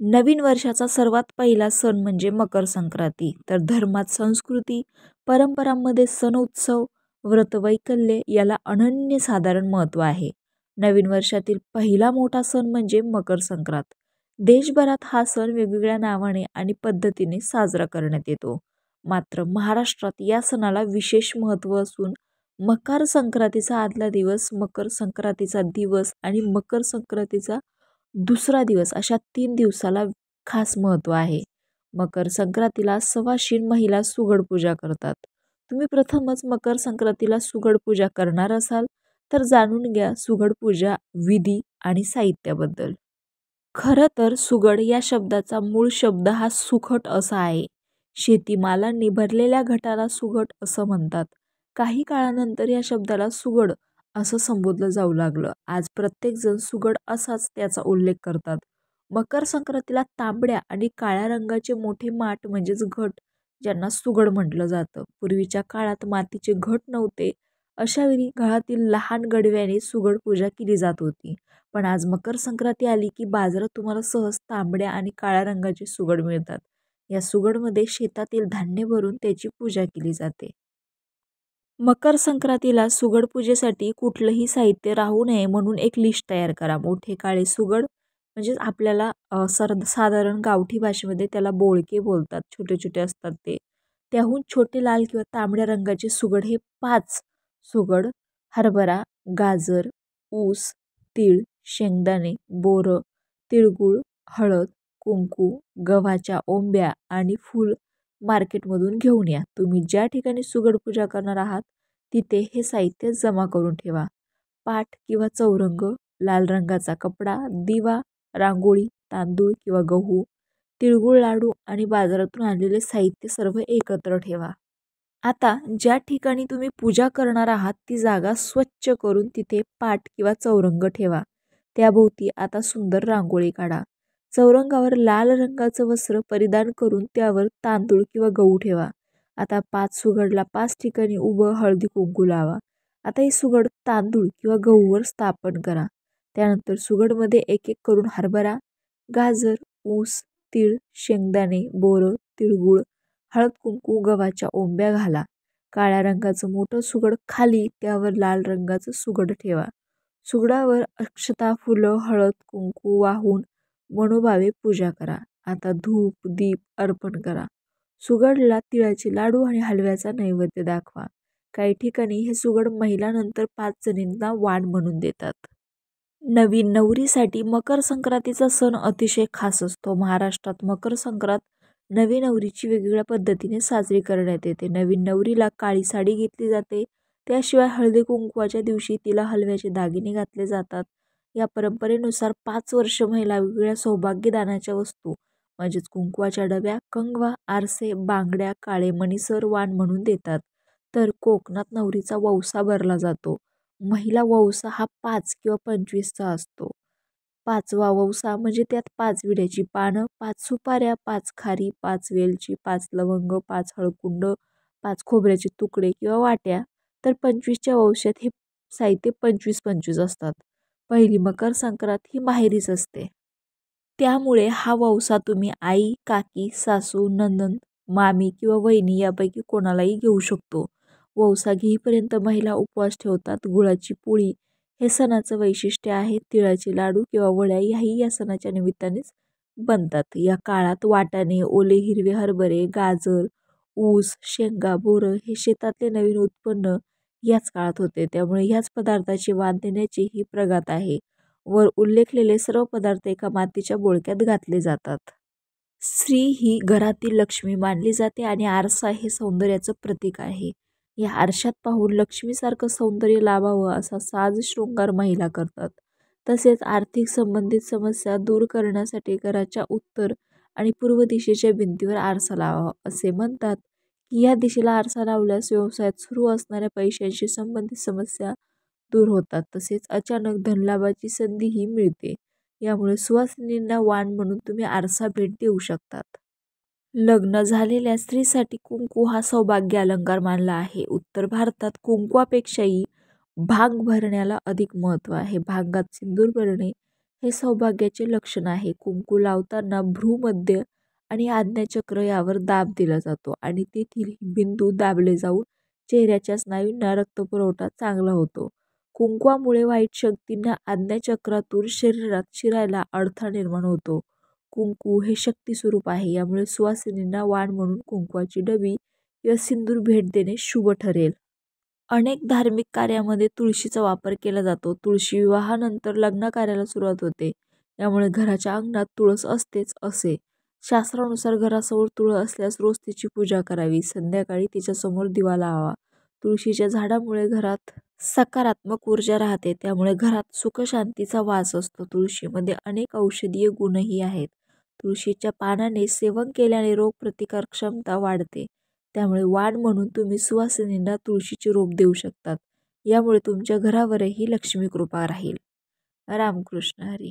नवीन वर्षाचा सर्वात पहिला सण म्हणजे मकर संक्रांती. तर धर्मात, संस्कृती, परंपरांमध्ये सण उत्सव, व्रतवैकल्य याला अनन्यसाधारण महत्त्व आहे. नवीन वर्षातील पहिला मोठा सण म्हणजे मकर संक्रांत. देशभरात हा सण वेगवेगळ्या नावाने आणि पद्धतीने साजरा करण्यात येतो. मात्र महाराष्ट्रात या सणाला विशेष महत्त्व असून मकर संक्रांतीचा आदला दिवस, मकर संक्रांतीचा दिवस आणि मकर संक्रांतीचा दुसरा दिवस अशा 3 दिवसाला खास महत्त्व आहे. मकर संक्रांतीला सवाशीण महिला सुगड पूजा करतात. तुम्ही प्रथमच मकर संक्रांतीला सुगड पूजा करणार असाल तर जाणून घ्या सुगड पूजा विधी आणि साहित्याबद्दल. खरं तर सुगड या शब्दाचा मूळ शब्द हा सुखट असा आहे. शेतीमालांनी भरलेल्या घटाला सुगड असं म्हणतात. काही काळानंतर या शब्दाला सुगड असं संबोधलं जाऊ लागलं. आज प्रत्येकजण सुगड असाच त्याचा उल्लेख करतात. मकर संक्रांतीला तांबड्या आणि काळ्या रंगाचे मोठे माठ म्हणजेच घट ज्यांना सुगड म्हटलं जातं. पूर्वीच्या काळात मातीचे घट नव्हते. अशावेळी घरातील लहान गडव्याने सुगड पूजा केली जात होती. पण आज मकर संक्रांती आली की बाजारात तुम्हाला सहज तांबड्या आणि काळ्या रंगाचे सुगड मिळतात. या सुगडमध्ये शेतातील धान्य भरून त्याची पूजा केली जाते. मकर संक्रांतीला सुगड पूजेसाठी कुठलंही साहित्य राहू नये म्हणून एक लिस्ट तयार करा. मोठे काळे सुगड म्हणजेच आपल्याला साधारण गावठी भाषेमध्ये त्याला बोळके बोलतात. छोटे छोटे असतात ते. त्याहून छोटे लाल किंवा तांबड्या रंगाचे सुगड हे 5 सुगड. हरभरा, गाजर, ऊस, तीळ, शेंगदाणे, बोरं, तिळगुळ, हळद, कुंकू, गव्हाच्या ओंब्या आणि फूल मार्केटमधून घेऊन या. तुम्ही ज्या ठिकाणी सुगड पूजा करणार आहात तिथे हे साहित्य जमा करून ठेवा. पाट किंवा चौरंग, लाल रंगाचा कपडा, दिवा, रांगोळी, तांदूळ किंवा गहू, तिळगुळ लाडू आणि बाजारातून आणलेले साहित्य सर्व एकत्र ठेवा. आता ज्या ठिकाणी तुम्ही पूजा करणार आहात ती जागा स्वच्छ करून तिथे पाट किंवा चौरंग ठेवा. त्याभोवती आता सुंदर रांगोळी काढा. चौरंगावर लाल रंगाचं वस्त्र परिधान करून त्यावर तांदूळ किंवा गहू ठेवा. आता 5 सुगडला 5 ठिकाणी उभं हळदी कुंकू लावा. आता हे सुगड तांदूळ किंवा गहूवर स्थापन करा. त्यानंतर सुगडमध्ये एक एक करून हरभरा, गाजर, ऊस, तीळ, शेंगदाणे, बोरं, तिळगुळ, हळद कुंकू, गव्हाच्या ओंब्या घाला. काळ्या रंगाचं मोठं सुगड खाली, त्यावर लाल रंगाचं सुगड ठेवा. सुगडावर अक्षता, फुलं, हळद कुंकू वाहून मनोभावे पूजा करा. आता धूप दीप अर्पण करा. सुगडला तिळाचे लाडू आणि हलव्याचा नैवेद्य दाखवा. काही ठिकाणी हे सुगड महिला नंतर 5 जणींना वाण म्हणून देतात. नवीन नवरीसाठी मकर संक्रांतीचा सण अतिशय खास असतो. महाराष्ट्रात मकर संक्रांत नवीन नवरीची वेगवेगळ्या पद्धतीने साजरी करण्यात येते. नवीन नवरीला काळी साडी घेतली जाते. त्याशिवाय हळदी कुंकवाच्या दिवशी तिला हलव्याचे दागिने घातले जातात. या परंपरेनुसार 5 वर्ष महिला वेगवेगळ्या सौभाग्यदानाच्या वस्तू म्हणजेच कुंकवाच्या डब्या, कंगवा, आरसे, बांगड्या, काळे मणिसर वाण म्हणून देतात. तर कोकणात नवरीचा वौसा भरला जातो. महिला वौसा हा 5 किंवा 25चा असतो. 5वा वौसा म्हणजे त्यात 5 विड्याची पानं, 5 सुपाऱ्या, 5 खारी, 5 वेलची, 5 लवंग, 5 हळकुंड, 5 खोबऱ्याचे तुकडे किंवा वाट्या. तर 25च्या वौशात हे साहित्य 25-25 असतात. पहिली मकर संक्रांत ही माहेरीच असते. त्यामुळे हा वौसा तुम्ही आई, काकी, सासू, नणंद, मामी किंवा वहिनी यापैकी कोणालाही घेऊ शकतो. वौसा घेईपर्यंत महिला उपवास ठेवतात. गुळाची पोळी हे सणाचं वैशिष्ट्य आहे. तिळाचे लाडू किंवा वड्या ह्याही या सणाच्या निमित्तानेच बनतात. या काळात वाटाणे, ओले हिरवे हरभरे, गाजर, ऊस, शेंगा, बोरं हे शेतातले नवीन उत्पन्न याच काळात होते. त्यामुळे ह्याच पदार्थाचे वाण देण्याची ही प्रघात आहे. वर उल्लेखलेले सर्व पदार्थ एका मातीच्या बोळक्यात घातले जातात. स्त्री ही घरातील लक्ष्मी मानली जाते आणि आरसा हे सौंदर्याचं प्रतीक आहे. या आरशात पाहून लक्ष्मीसारखं सौंदर्य लाभावं असा साज शृंगार महिला करतात. तसेच आर्थिक संबंधित समस्या दूर करण्यासाठी घराच्या उत्तर आणि पूर्व दिशेच्या भिंतीवर आरसा लावावा. असे म्हणतात की या दिशेला आरसा लावल्यास व्यवसायात सुरू असणाऱ्या पैशांशी संबंधित समस्या दूर होतात. तसेच अचानक धनलाभाची संधीही मिळते. यामुळे सुवासिनींना वाण म्हणून तुम्ही आरसा भेट देऊ शकतात. लग्न झालेल्या स्त्रीसाठी कुंकू हा सौभाग्य अलंकार मानला आहे. उत्तर भारतात कुंकवापेक्षाही भांग भरण्याला अधिक महत्त्व आहे. भांगात सिंदूर भरणे हे सौभाग्याचे लक्षण आहे. कुंकू लावताना भ्रूमध्य आणि आज्ञाचक्र यावर दाब दिला जातो आणि तेथील बिंदू दाबले जाऊन चेहऱ्याच्या स्नायूंना रक्तपुरवठा चांगला होतो. कुंकवामुळे वाईट शक्तींना आज्ञाचक्रातून शरीरात शिरायला अडथळा निर्माण होतो. कुंकू हे शक्ती स्वरूप आहे. यामुळे सुवासिनींना वाण म्हणून कुंकवाची डबी किंवा सिंदूर भेट देणे शुभ ठरेल. अनेक धार्मिक कार्यामध्ये तुळशीचा वापर केला जातो. तुळशी विवाहानंतर लग्न कार्याला सुरुवात होते. यामुळे घराच्या अंगणात तुळस असतेच असे. शास्त्रानुसार घरासमोर तुळस असल्यास रोज तिची पूजा करावी. संध्याकाळी तिच्यासमोर दिवा लावावा. तुळशीच्या झाडामुळे घरात सकारात्मक ऊर्जा राहते. त्यामुळे घरात सुखशांतीचा वास असतो. तुळशीमध्ये अनेक औषधीय गुणही आहेत. तुळशीच्या पानाने सेवन केल्याने रोगप्रतिकार क्षमता वाढते. त्यामुळे वाण म्हणून तुम्ही सुवासिनींना तुळशीचे रोप देऊ शकतात. यामुळे तुमच्या घरावरही लक्ष्मी कृपा राहील. रामकृष्ण हरी.